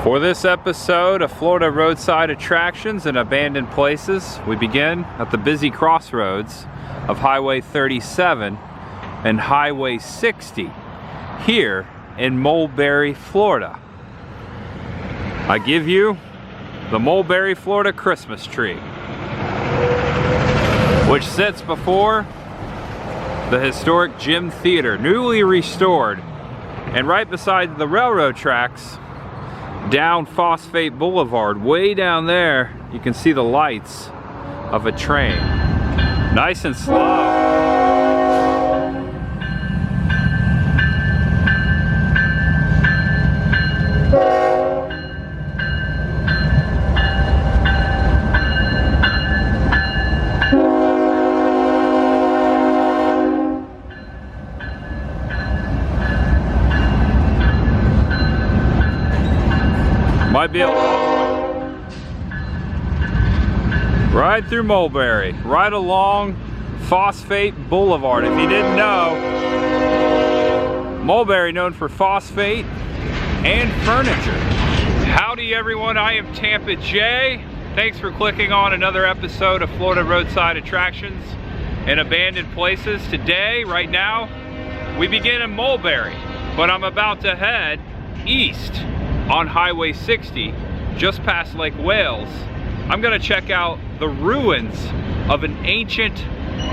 For this episode of Florida Roadside Attractions and Abandoned Places, we begin at the busy crossroads of Highway 37 and Highway 60 here in Mulberry, Florida. I give you the Mulberry, Florida Christmas tree, which sits before the historic Gym Theater, newly restored, and right beside the railroad tracks down Phosphate Boulevard. Way down there you can see the lights of a train, nice and slow. Might be a ride through Mulberry, right along Phosphate Boulevard. If you didn't know, Mulberry known for phosphate and furniture. Howdy everyone, I am Tampa J. Thanks for clicking on another episode of Florida Roadside Attractions and Abandoned Places. Today, right now, we begin in Mulberry, but I'm about to head east on Highway 60, just past Lake Wales. I'm gonna check out the ruins of an ancient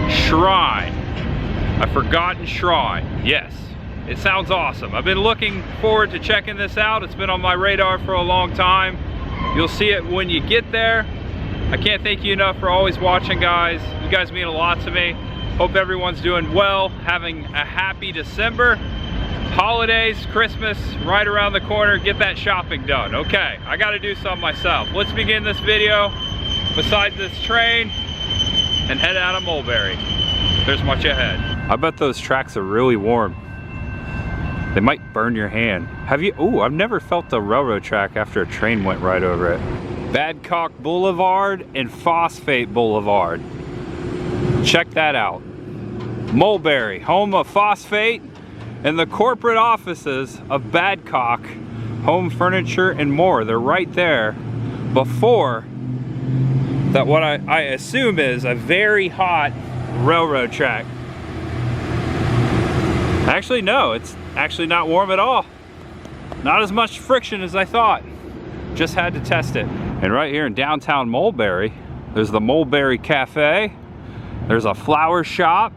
shrine, a forgotten shrine. Yes, it sounds awesome. I've been looking forward to checking this out. It's been on my radar for a long time. You'll see it when you get there. I can't thank you enough for always watching, guys. You guys mean a lot to me. Hope everyone's doing well, having a happy December. Holidays, Christmas, right around the corner. Get that shopping done. Okay, I gotta do something myself. Let's begin this video besides this train and head out of Mulberry. There's much ahead. I bet those tracks are really warm. They might burn your hand. Have you? Ooh, I've never felt a railroad track after a train went right over it. Badcock Boulevard and Phosphate Boulevard. Check that out. Mulberry, home of phosphate, and the corporate offices of Badcock Home Furniture and more. They're right there before that, what I assume is a very hot railroad track. Actually, no, it's actually not warm at all. Not as much friction as I thought. Just had to test it. And right here in downtown Mulberry, there's the Mulberry Cafe. There's a flower shop.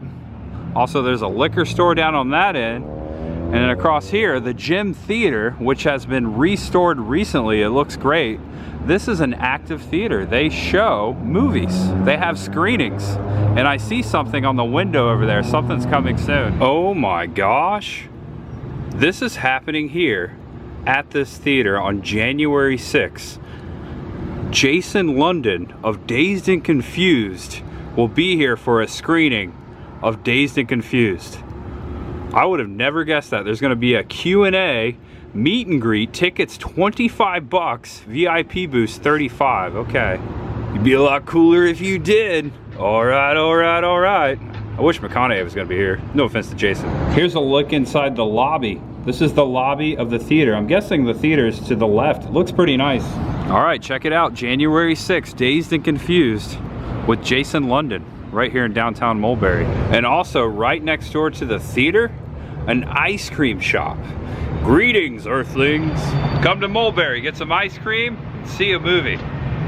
Also, there's a liquor store down on that end. And then across here, the Gym Theater, which has been restored recently. It looks great. This is an active theater. They show movies. They have screenings. And I see something on the window over there. Something's coming soon. Oh my gosh. This is happening here at this theater on January 6th. Jason London of Dazed and Confused will be here for a screening of Dazed and Confused. I would have never guessed that. There's gonna be a Q&A, meet and greet, tickets $25, VIP boost $35. Okay. You'd be a lot cooler if you did. All right, all right, all right. I wish McConaughey was gonna be here. No offense to Jason. Here's a look inside the lobby. This is the lobby of the theater. I'm guessing the theater's to the left. It looks pretty nice. All right, check it out. January 6th, Dazed and Confused with Jason London, right here in downtown Mulberry. And also right next door to the theater, an ice cream shop. Greetings, Earthlings. Come to Mulberry, get some ice cream, see a movie.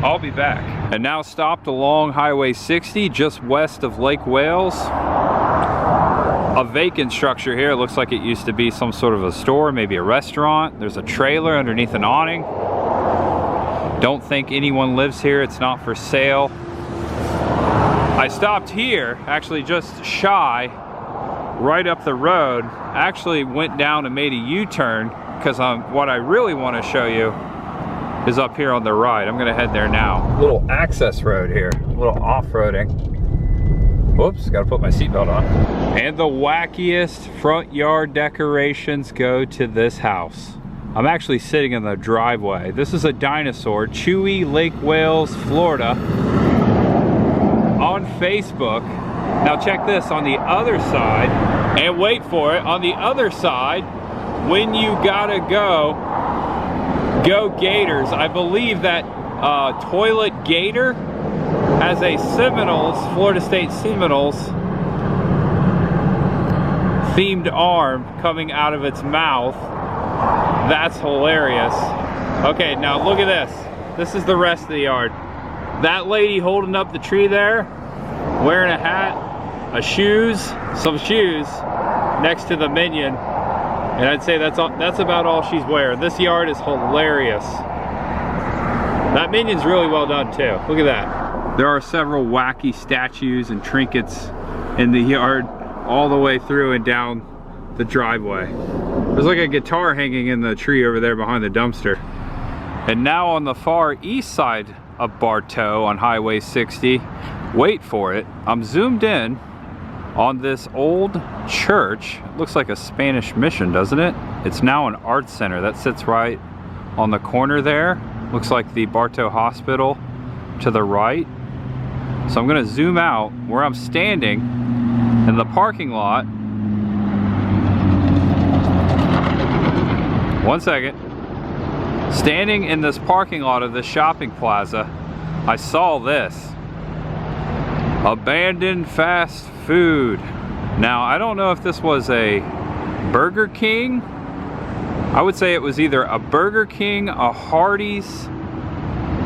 I'll be back. And now stopped along Highway 60, just west of Lake Wales. A vacant structure here. It looks like it used to be some sort of a store, maybe a restaurant. There's a trailer underneath an awning. Don't think anyone lives here. It's not for sale. I stopped here, actually just shy, right up the road. Actually went down and made a U-turn because what I really want to show you is up here on the right. I'm gonna head there now. Little access road here, a little off-roading. Whoops, gotta put my seatbelt on. And the wackiest front yard decorations go to this house. I'm actually sitting in the driveway. This is a dinosaur, Chewy, Lake Wales, Florida, on Facebook. Now check this, on the other side, and wait for it, on the other side, when you gotta go Go Gators. I believe that Toilet Gator has a Seminoles, Florida State Seminoles themed arm coming out of its mouth. That's hilarious. Okay, now look at this. This is the rest of the yard. That lady holding up the tree there, wearing a hat, some shoes next to the minion. And I'd say that's about all she's wearing. This yard is hilarious. That minion's really well done too. Look at that. There are several wacky statues and trinkets in the yard all the way through and down the driveway. There's like a guitar hanging in the tree over there behind the dumpster. And now on the far east side of Bartow on Highway 60, wait for it, I'm zoomed in on this old church. It looks like a Spanish mission, doesn't it? It's now an art center that sits right on the corner there. Looks like the Bartow Hospital to the right. So I'm gonna zoom out where I'm standing in the parking lot. One second. Standing in this parking lot of this shopping plaza, I saw this. Abandoned fast food. Now, I don't know if this was a Burger King. I would say it was either a Burger King, a Hardee's,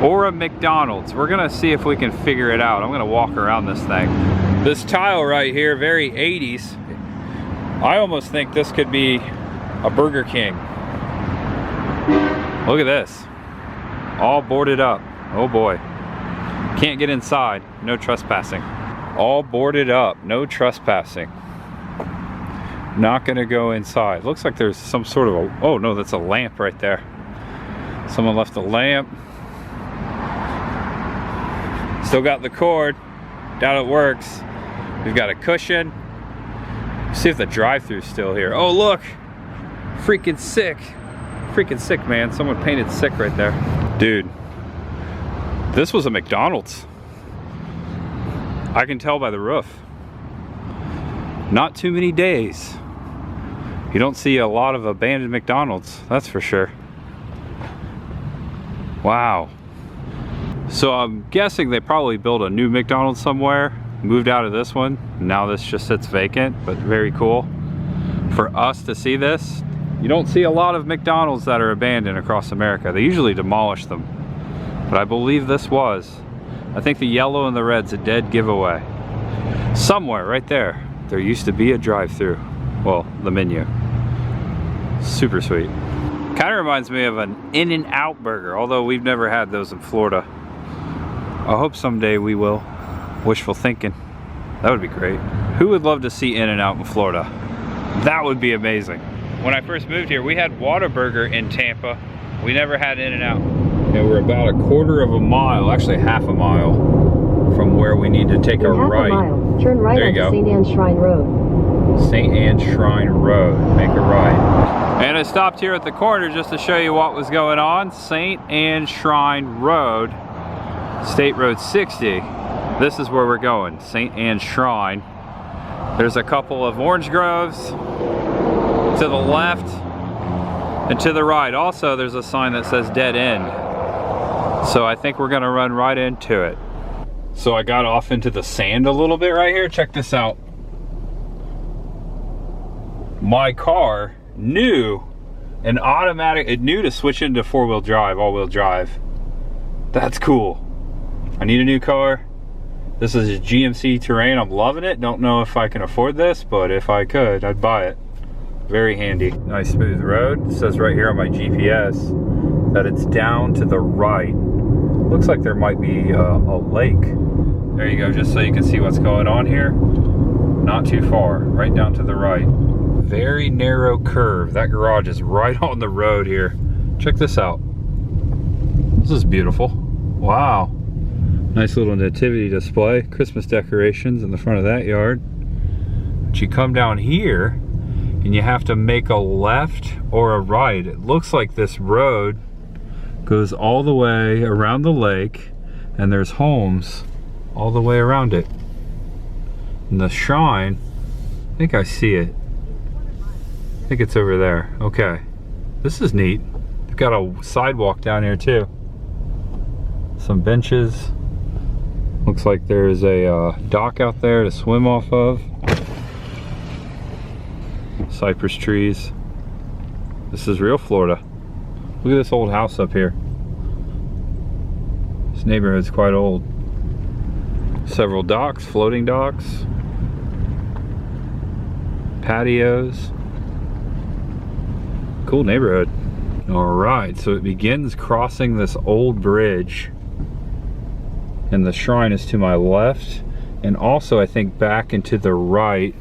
or a McDonald's. We're gonna see if we can figure it out. I'm gonna walk around this thing. This tile right here, very 80s. I almost think this could be a Burger King. Look at this. All boarded up. Oh boy. Can't get inside. No trespassing. All boarded up. No trespassing. Not gonna go inside. Looks like there's some sort of a... Oh no, that's a lamp right there. Someone left a lamp. Still got the cord. Doubt it works. We've got a cushion. See if the drive-thru's still here. Oh look! Freaking sick. Freaking sick, man. Someone painted sick right there. Dude, this was a McDonald's. I can tell by the roof. Not too many days. You don't see a lot of abandoned McDonald's, that's for sure. Wow. So I'm guessing they probably built a new McDonald's somewhere, moved out of this one. Now this just sits vacant, but very cool. For us to see this, you don't see a lot of McDonald's that are abandoned across America. They usually demolish them. But I believe this was. I think the yellow and the red's a dead giveaway. Somewhere right there, there used to be a drive-thru. Well, the menu. Super sweet. Kind of reminds me of an In-N-Out burger, although we've never had those in Florida. I hope someday we will. Wishful thinking. That would be great. Who would love to see In-N-Out in Florida? That would be amazing. When I first moved here, we had Whataburger in Tampa. We never had In-N-Out. And we're about a quarter of a mile, actually half a mile, from where we need to take a right. Turn right onto St. Anne's Shrine Road. St. Anne's Shrine Road. Make a right. And I stopped here at the corner just to show you what was going on. St. Anne's Shrine Road, State Road 60. This is where we're going, St. Anne's Shrine. There's a couple of orange groves to the left and to the right. Also, there's a sign that says dead end. So I think we're gonna run right into it. So I got off into the sand a little bit right here. Check this out. My car knew an automatic, it knew to switch into four-wheel drive, all-wheel drive. That's cool. I need a new car. This is a GMC Terrain. I'm loving it. Don't know if I can afford this, but if I could, I'd buy it. Very handy. Nice smooth road. It says right here on my GPS that it's down to the right. Looks like there might be a lake. There you go, just so you can see what's going on here. Not too far, right down to the right. Very narrow curve. That garage is right on the road here. Check this out. This is beautiful. Wow. Nice little nativity display. Christmas decorations in the front of that yard. But you come down here and you have to make a left or a right. It looks like this road goes all the way around the lake and there's homes all the way around it. And the shrine, I think I see it. I think it's over there. Okay. This is neat. We've got a sidewalk down here too. Some benches. Looks like there's a dock out there to swim off of. Cypress trees. This is real Florida. Look at this old house up here. This neighborhood's quite old. Several docks, floating docks, patios. Cool neighborhood. All right, so it begins crossing this old bridge, and the shrine is to my left, and also I think back and to the right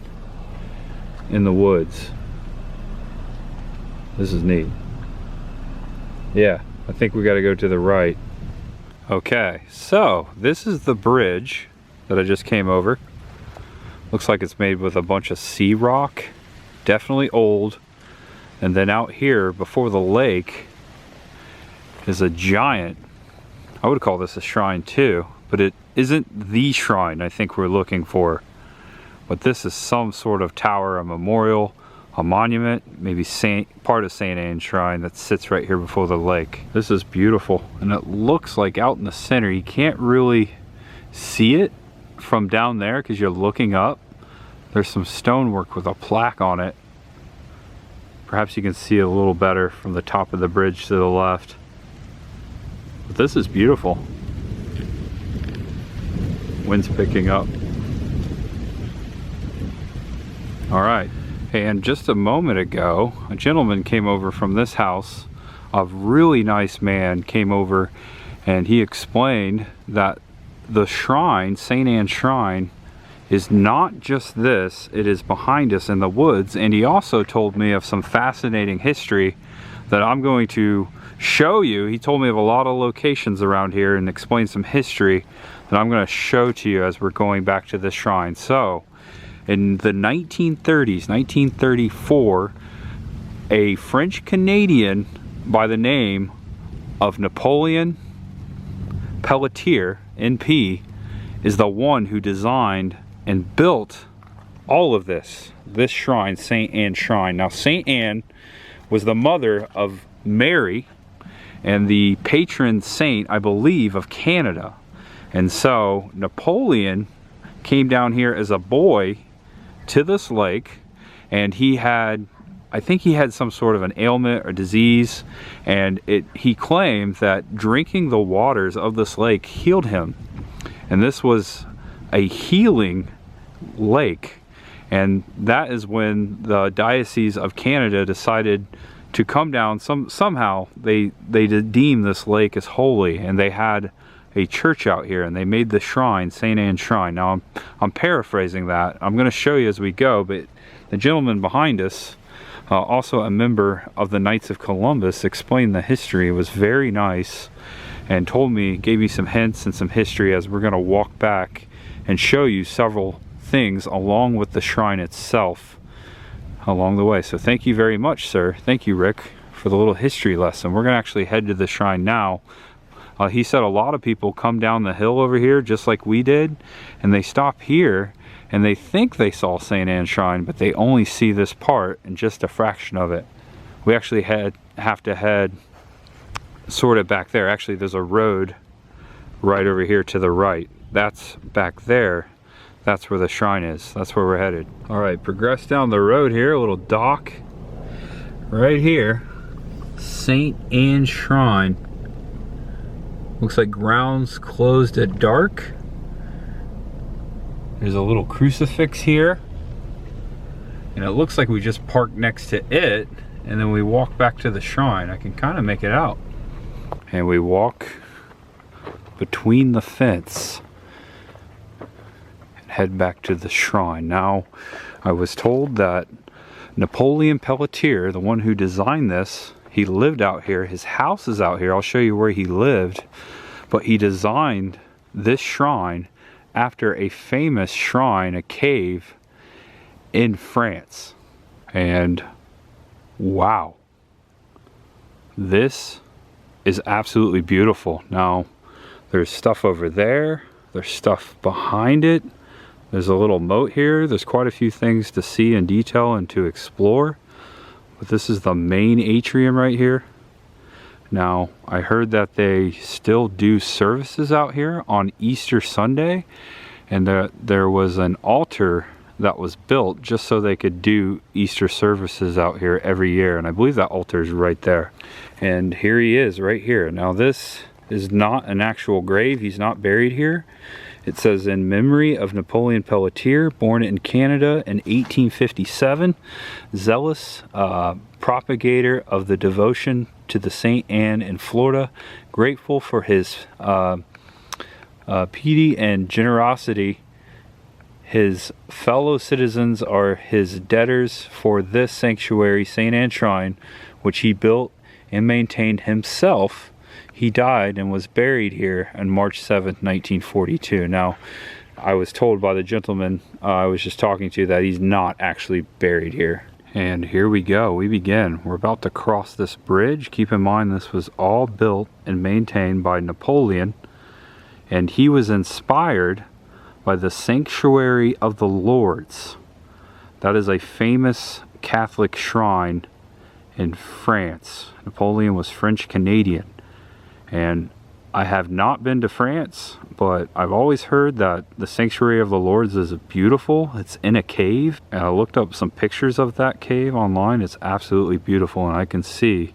in the woods. This is neat. Yeah, I think we got to go to the right. Okay, so this is the bridge that I just came over. Looks like it's made with a bunch of sea rock. Definitely old. And then out here before the lake is a giant, I would call this a shrine too, but it isn't the shrine I think we're looking for. But this is some sort of tower, a memorial, a monument, maybe part of St. Anne's Shrine that sits right here before the lake. This is beautiful, and it looks like out in the center, you can't really see it from down there because you're looking up. There's some stonework with a plaque on it. Perhaps you can see a little better from the top of the bridge to the left. But this is beautiful. Wind's picking up. All right. And just a moment ago, a gentleman came over from this house. A really nice man came over, and he explained that the shrine, St. Anne's Shrine, is not just this, it is behind us in the woods. And he also told me of some fascinating history that I'm going to show you. He told me of a lot of locations around here and explained some history that I'm going to show to you as we're going back to this shrine. So, in the 1930s, 1934, a French Canadian by the name of Napoleon Pelletier, NP, is the one who designed and built all of this shrine, St. Anne's Shrine. Now, St. Anne was the mother of Mary and the patron saint, I believe, of Canada. And so Napoleon came down here as a boy to this lake, and he had, I think he had some sort of an ailment or disease, and he claimed that drinking the waters of this lake healed him. And this was a healing lake, and that is when the Diocese of Canada decided to come down. Somehow they deemed this lake as holy, and they had a church out here, and they made the shrine St. Anne's Shrine. Now I'm paraphrasing that. I'm going to show you as we go, but the gentleman behind us, also a member of the Knights of Columbus, explained the history. It was very nice, and gave me some hints and some history as we're going to walk back and show you several things along with the shrine itself along the way. So thank you very much, sir. Thank you, Rick, for the little history lesson. We're going to actually head to the shrine now. He said a lot of people come down the hill over here just like we did, and they stop here and they think they saw St. Anne's Shrine, but they only see this part and just a fraction of it. We actually have to head sort of back there. Actually, there's a road right over here to the right. That's back there. That's where the shrine is. That's where we're headed. All right, progress down the road here, a little dock right here. St. Anne's Shrine. Looks like grounds closed at dark. There's a little crucifix here, and it looks like we just parked next to it, and then we walk back to the shrine. I can kind of make it out. And we walk between the fence and head back to the shrine. Now, I was told that Napoleon Pelletier, the one who designed this, he lived out here. His house is out here. I'll show you where he lived. But he designed this shrine after a famous shrine, a cave in France. And wow, this is absolutely beautiful. Now, there's stuff over there. There's stuff behind it. There's a little moat here. There's quite a few things to see in detail and to explore. But this is the main atrium right here. Now, I heard that they still do services out here on Easter Sunday, and there was an altar that was built just so they could do Easter services out here every year, and I believe that altar is right there. And here he is right here. Now, this is not an actual grave. He's not buried here. It says, in memory of Napoleon Pelletier, born in Canada in 1857, zealous propagator of the devotion to the Saint Anne in Florida, grateful for his piety and generosity. His fellow citizens are his debtors for this sanctuary, Saint Anne Shrine, which he built and maintained himself. He died and was buried here on March 7th, 1942. Now, I was told by the gentleman I was just talking to that he's not actually buried here. And here we go, we begin. We're about to cross this bridge. Keep in mind this was all built and maintained by Napoleon, and he was inspired by the Sanctuary of the Lords. That is a famous Catholic shrine in France. Napoleon was French Canadian. And I have not been to France, but I've always heard that the Sanctuary of the Lords is beautiful. It's in a cave, and I looked up some pictures of that cave online. It's absolutely beautiful, and I can see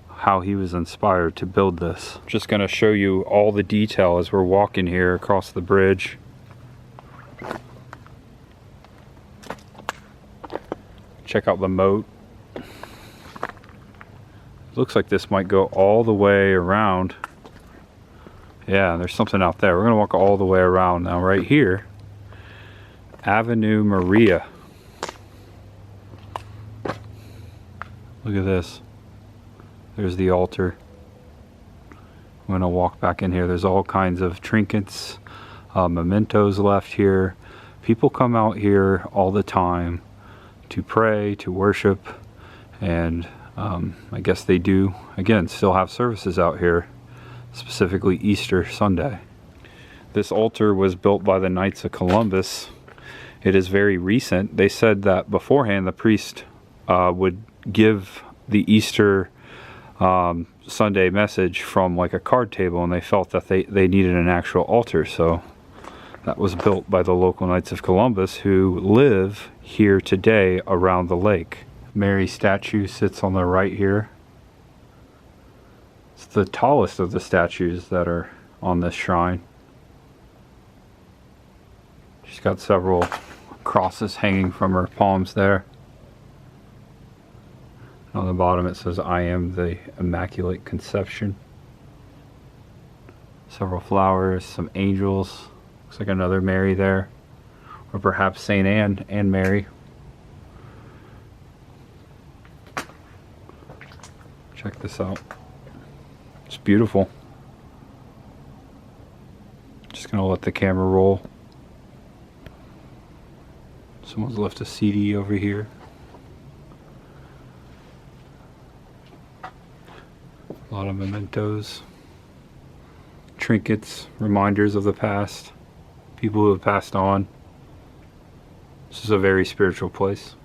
how he was inspired to build this. Just gonna show you all the detail as we're walking here across the bridge. Check out the moat. Looks like this might go all the way around. Yeah, there's something out there. We're gonna walk all the way around now. Right here, Avenue Maria. Look at this. There's the altar. I'm gonna walk back in here. There's all kinds of trinkets, mementos left here. People come out here all the time to pray, to worship, and I guess they do, again, still have services out here, specifically Easter Sunday. This altar was built by the Knights of Columbus. It is very recent. They said that beforehand the priest would give the Easter Sunday message from like a card table, and they felt that they needed an actual altar, so that was built by the local Knights of Columbus who live here today around the lake. Mary statue sits on the right here. It's the tallest of the statues that are on this shrine. She's got several crosses hanging from her palms there. On the bottom it says, I am the Immaculate Conception. Several flowers, some angels. Looks like another Mary there. Or perhaps Saint Anne and Mary. Check this out. It's beautiful. Just gonna let the camera roll. Someone's left a CD over here. A lot of mementos, trinkets, reminders of the past, people who have passed on. This is a very spiritual place.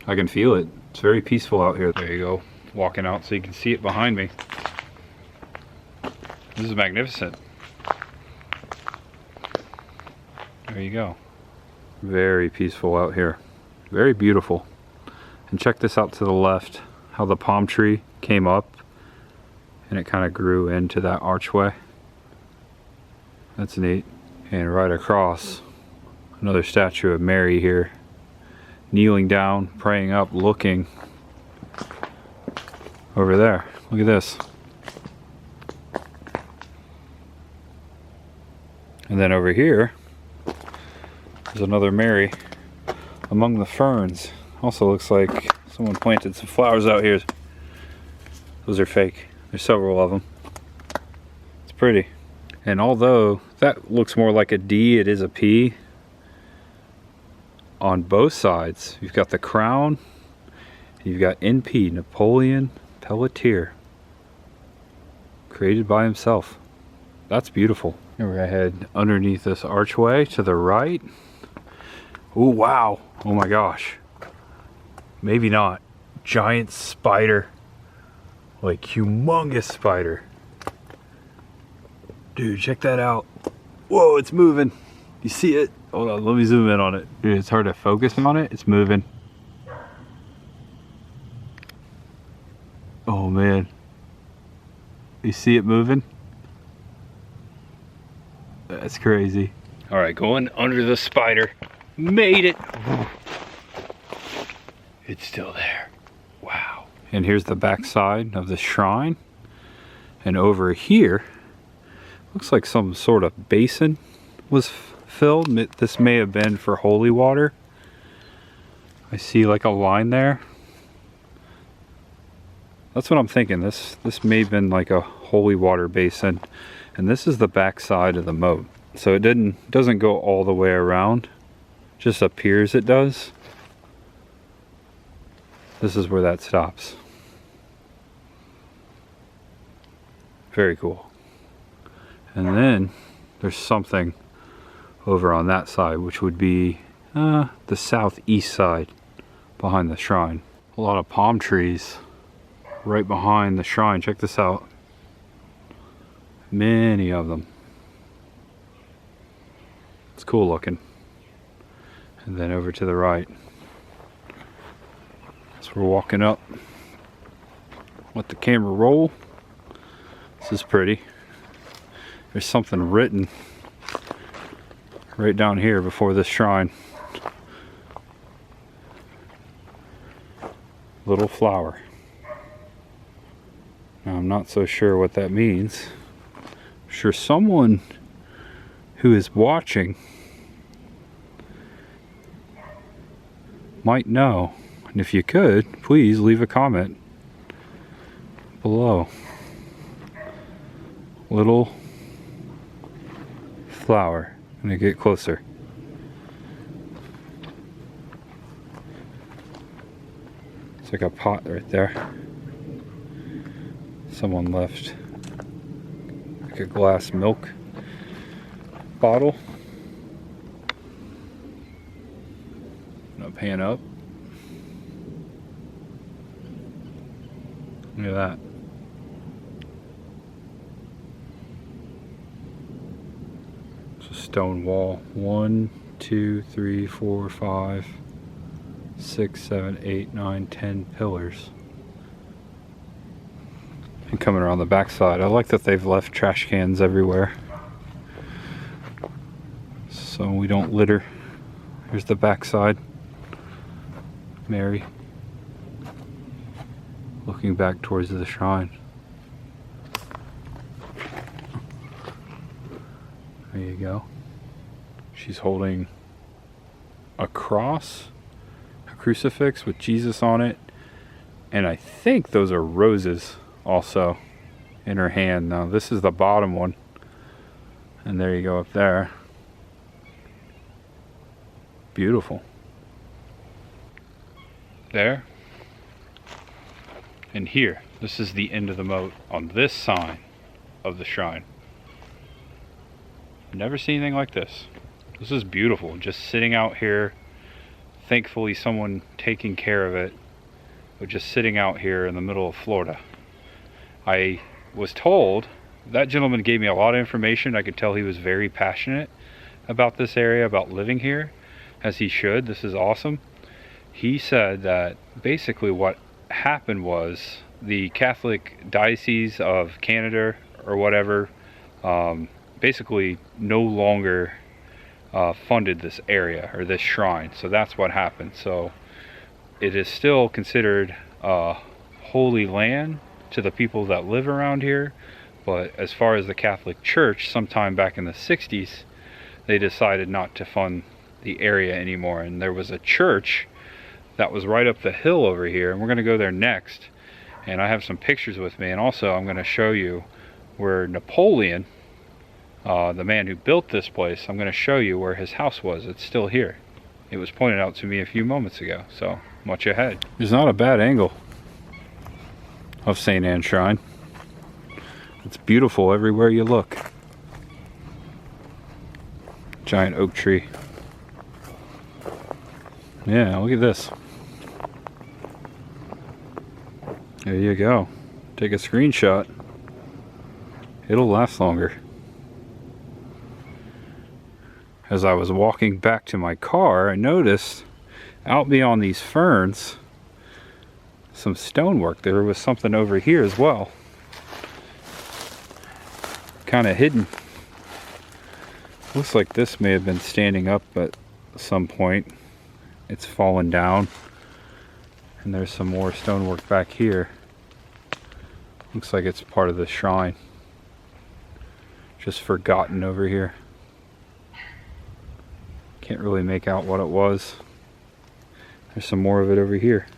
I can feel it. It's very peaceful out here. There you go. Walking out so you can see it behind me. This is magnificent. There you go. Very peaceful out here. Very beautiful. And check this out to the left. How the palm tree came up and it kind of grew into that archway. That's neat. And right across, another statue of Mary here. Kneeling down, praying up, looking over there. Look at this. And then over here, there's another Mary among the ferns. Also looks like someone planted some flowers out here. Those are fake. There's several of them. It's pretty. And although that looks more like a D, it is a P. On both sides, you've got the crown, you've got NP, Napoleon Pelletier, created by himself. That's beautiful. And we're gonna head underneath this archway to the right. Oh wow, oh my gosh. Maybe not. Giant spider. Like humongous spider. Dude, check that out. Whoa, it's moving. You see it? Hold on, let me zoom in on it. Dude, it's hard to focus on it. It's moving. Oh man. You see it moving? That's crazy. All right, going under the spider. Made it. It's still there. Wow. And here's the back side of the shrine. And over here, looks like some sort of basin was filled. This may have been for holy water. I see like a line there. That's what I'm thinking. This may have been like a holy water basin. And this is the back side of the moat. So it doesn't go all the way around. Just appears it does. This is where that stops. Very cool. And then there's something over on that side, which would be the southeast side behind the shrine. A lot of palm trees right behind the shrine. Check this out. Many of them. It's cool looking. And then over to the right. So we're walking up. Let the camera roll. This is pretty. There's something written right down here before this shrine. Little flower. Now, I'm not so sure what that means. I'm sure someone who is watching might know. And if you could, please leave a comment below. Little flower. I'm gonna get closer. It's like a pot right there. Someone left like a glass milk bottle. Pan up. Look at that. It's a stone wall. 1, 2, 3, 4, 5, 6, 7, 8, 9, 10 pillars. And coming around the back side, I like that they've left trash cans everywhere so we don't litter. Here's the back side. Mary looking back towards the shrine. There you go. She's holding a cross, a crucifix with Jesus on it, and I think those are roses also in her hand. Now this is the bottom one, and there you go up there. Beautiful. There and here. This is the end of the moat on this side of the shrine. Never seen anything like this. This is beautiful. Just sitting out here. Thankfully someone taking care of it. But just sitting out here in the middle of Florida. I was told, that gentleman gave me a lot of information. I could tell he was very passionate about this area, about living here, as he should. This is awesome. He said that basically what happened was the Catholic Diocese of Canada or whatever basically no longer funded this area or this shrine. So that's what happened. So it is still considered holy land to the people that live around here. But as far as the Catholic Church, sometime back in the 60s, they decided not to fund the area anymore. And there was a church that was right up the hill over here, and we're going to go there next. And I have some pictures with me, and also I'm going to show you where Napoleon, the man who built this place, I'm going to show you where his house was. It's still here. It was pointed out to me a few moments ago, so much ahead. There's not a bad angle of St. Anne's Shrine. It's beautiful everywhere you look. Giant oak tree. Yeah, look at this. There you go. Take a screenshot. It'll last longer. As I was walking back to my car, I noticed out beyond these ferns some stonework. There was something over here as well. Kind of hidden. Looks like this may have been standing up at some point. It's fallen down. And there's some more stonework back here. Looks like it's part of the shrine. Just forgotten over here. Can't really make out what it was. There's some more of it over here.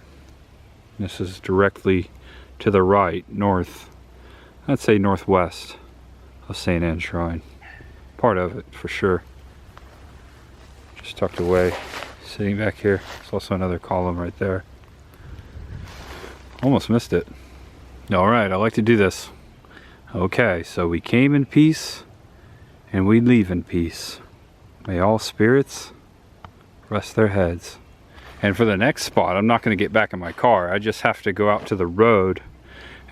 This is directly to the right, north. I'd say northwest of St. Anne's Shrine. Part of it, for sure. Just tucked away, sitting back here. There's also another column right there. Almost missed it. Alright, I like to do this. Okay, so we came in peace, and we leave in peace. May all spirits rest their heads. And for the next spot, I'm not going to get back in my car. I just have to go out to the road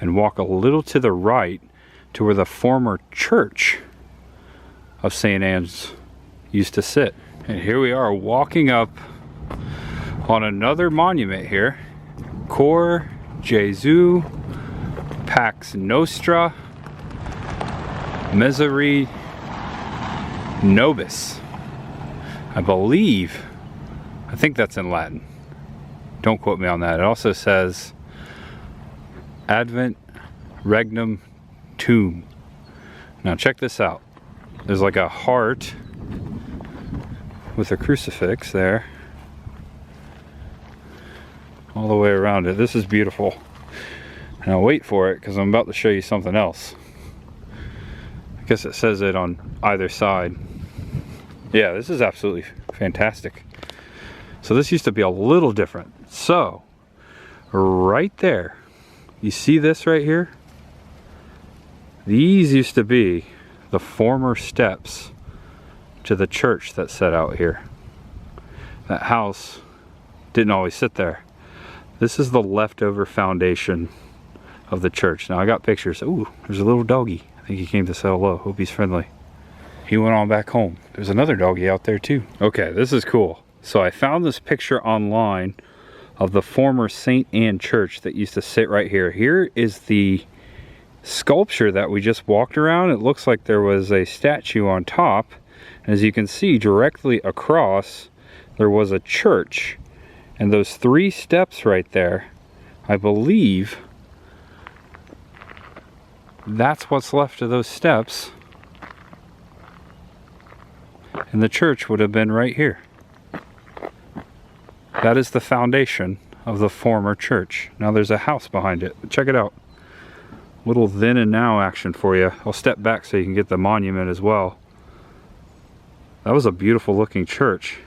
and walk a little to the right to where the former church of St. Anne's used to sit. And here we are walking up on another monument here. Cor Jesu Pax Nostra Miserere Nobis. I think that's in Latin. Don't quote me on that. It also says Advent Regnum Tuum. Now check this out. There's like a heart with a crucifix there all the way around it. This is beautiful. Now wait for it, because I'm about to show you something else. I guess it says it on either side. Yeah, this is absolutely fantastic. So this used to be a little different. So right there, you see this right here? These used to be the former steps to the church that set out here. That house didn't always sit there. This is the leftover foundation of the church. Now I got pictures. Ooh, there's a little doggy. I think he came to say hello. Hope he's friendly. He went on back home. There's another doggy out there too. Okay, this is cool. So I found this picture online of the former St. Anne Church that used to sit right here. Here is the sculpture that we just walked around. It looks like there was a statue on top. As you can see, directly across, there was a church. And those 3 steps right there, I believe that's what's left of those steps. And the church would have been right here. That is the foundation of the former church. Now there's a house behind it. Check it out. Little then and now action for you. I'll step back so you can get the monument as well. That was a beautiful looking church.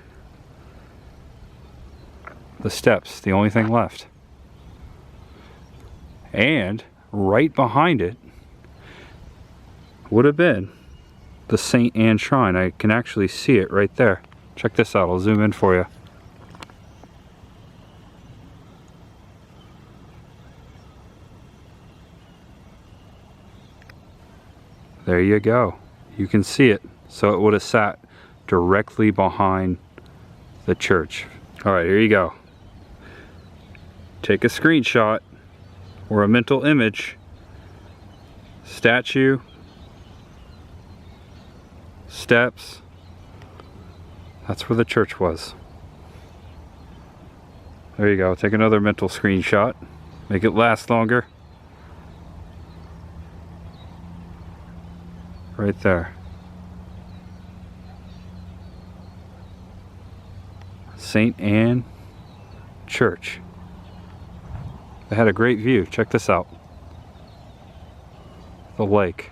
The steps, the only thing left. And right behind it would have been the St. Anne Shrine. I can actually see it right there. Check this out. I'll zoom in for you. There you go. You can see it. So it would have sat directly behind the church. All right, here you go. Take a screenshot or a mental image. Statue. Steps. That's where the church was. There you go. Take another mental screenshot. Make it last longer. Right there. St. Anne Church. They had a great view. Check this out. The lake.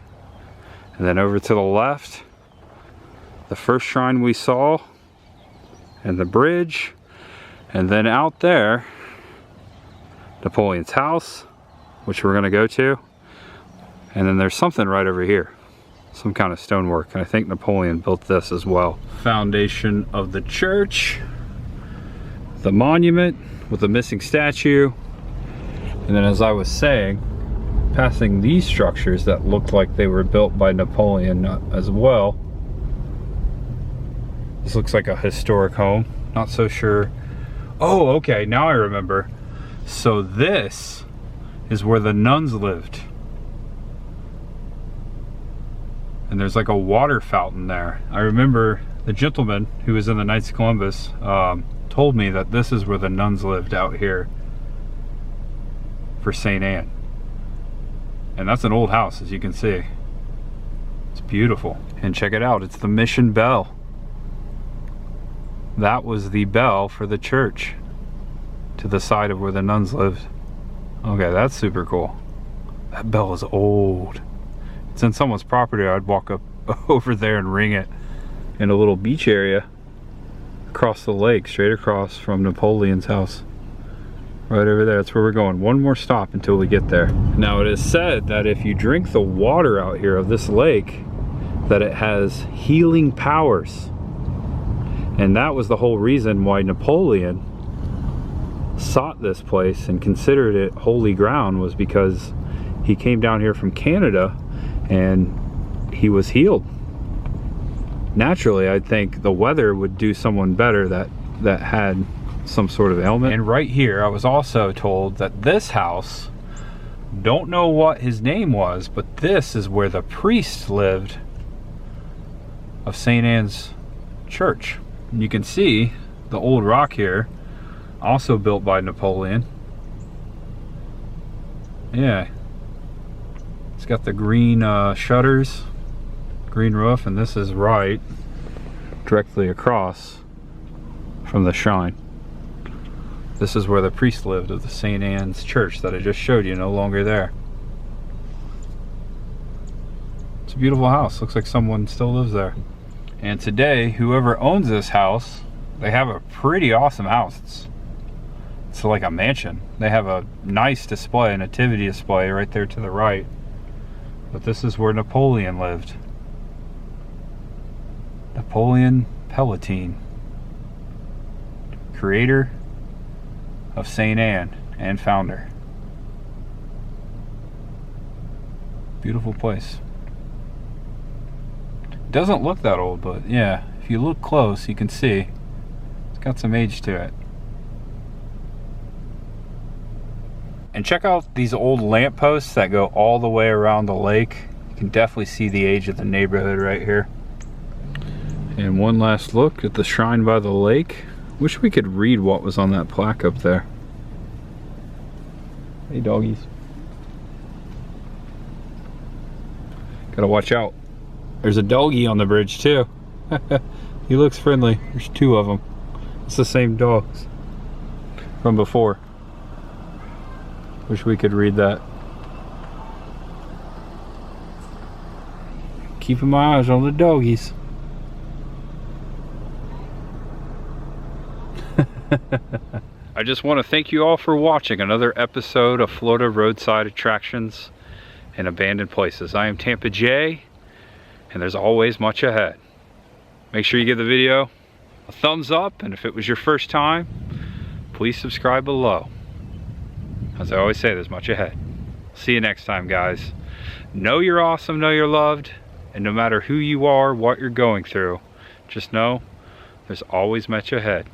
And then over to the left, the first shrine we saw, and the bridge. And then out there, Napoleon's house, which we're going to go to. And then there's something right over here. Some kind of stonework, and I think Napoleon built this as well. Foundation of the church, the monument with the missing statue, and then as I was saying, passing these structures that looked like they were built by Napoleon as well. This looks like a historic home. Not so sure. Oh, okay, now I remember. So this is where the nuns lived. And there's like a water fountain there. I remember the gentleman who was in the Knights of Columbus told me that this is where the nuns lived out here for St. Anne. And that's an old house, as you can see. It's beautiful. And check it out, it's the mission bell. That was the bell for the church to the side of where the nuns lived. Okay, that's super cool. That bell is old. It's in someone's property. I'd walk up over there and ring it. In a little beach area across the lake, straight across from Napoleon's house. Right over there, that's where we're going. One more stop until we get there. Now it is said that if you drink the water out here of this lake, that it has healing powers. And that was the whole reason why Napoleon sought this place and considered it holy ground, was because he came down here from Canada and he was healed. Naturally, I'd think the weather would do someone better that had some sort of ailment. And right here, I was also told that this house, don't know what his name was, but this is where the priest lived of St. Anne's Church. And you can see the old rock here, also built by Napoleon. Yeah. It's got the green shutters, green roof, and this is right directly across from the shrine. This is where the priest lived of the St. Anne's Church that I just showed you, no longer there. It's a beautiful house. Looks like someone still lives there. And today, whoever owns this house, they have a pretty awesome house. It's like a mansion. They have a nice display, a nativity display right there to the right. But this is where Napoleon lived. Napoleon Palatine, creator of St. Anne and founder. Beautiful place. Doesn't look that old, but yeah, if you look close, you can see it's got some age to it. And check out these old lampposts that go all the way around the lake. You can definitely see the age of the neighborhood right here. And one last look at the shrine by the lake. Wish we could read what was on that plaque up there. Hey doggies. Gotta watch out. There's a doggy on the bridge too. He looks friendly. There's two of them. It's the same dogs from before. Wish we could read that. Keeping my eyes on the doggies. I just want to thank you all for watching another episode of Florida Roadside Attractions and Abandoned Places. I am Tampa J, and there's always much ahead. Make sure you give the video a thumbs up, and if it was your first time, please subscribe below. As I always say, there's much ahead. See you next time, guys. Know you're awesome, know you're loved, and no matter who you are, what you're going through, just know there's always much ahead.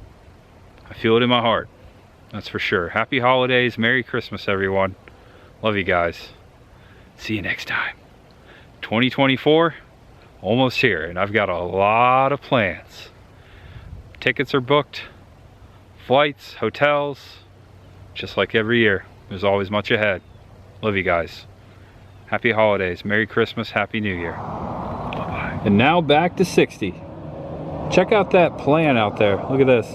I feel it in my heart, that's for sure. Happy holidays, Merry Christmas, everyone. Love you guys. See you next time. 2024, almost here, and I've got a lot of plans. Tickets are booked, flights, hotels, just like every year. There's always much ahead. Love you guys. Happy holidays, Merry Christmas, Happy New Year. Bye-bye. And now back to 60. Check out that plan out there. Look at this.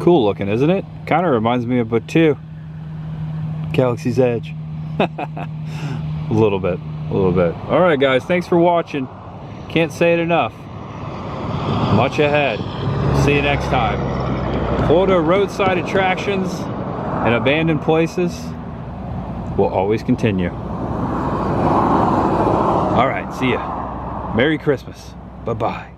Cool looking, isn't it? Kind of reminds me of Batu. Galaxy's Edge. A little bit. All right, guys, thanks for watching. Can't say it enough. Much ahead. See you next time. Florida Roadside Attractions and Abandoned Places will always continue. All right, see ya. Merry Christmas. Bye-bye.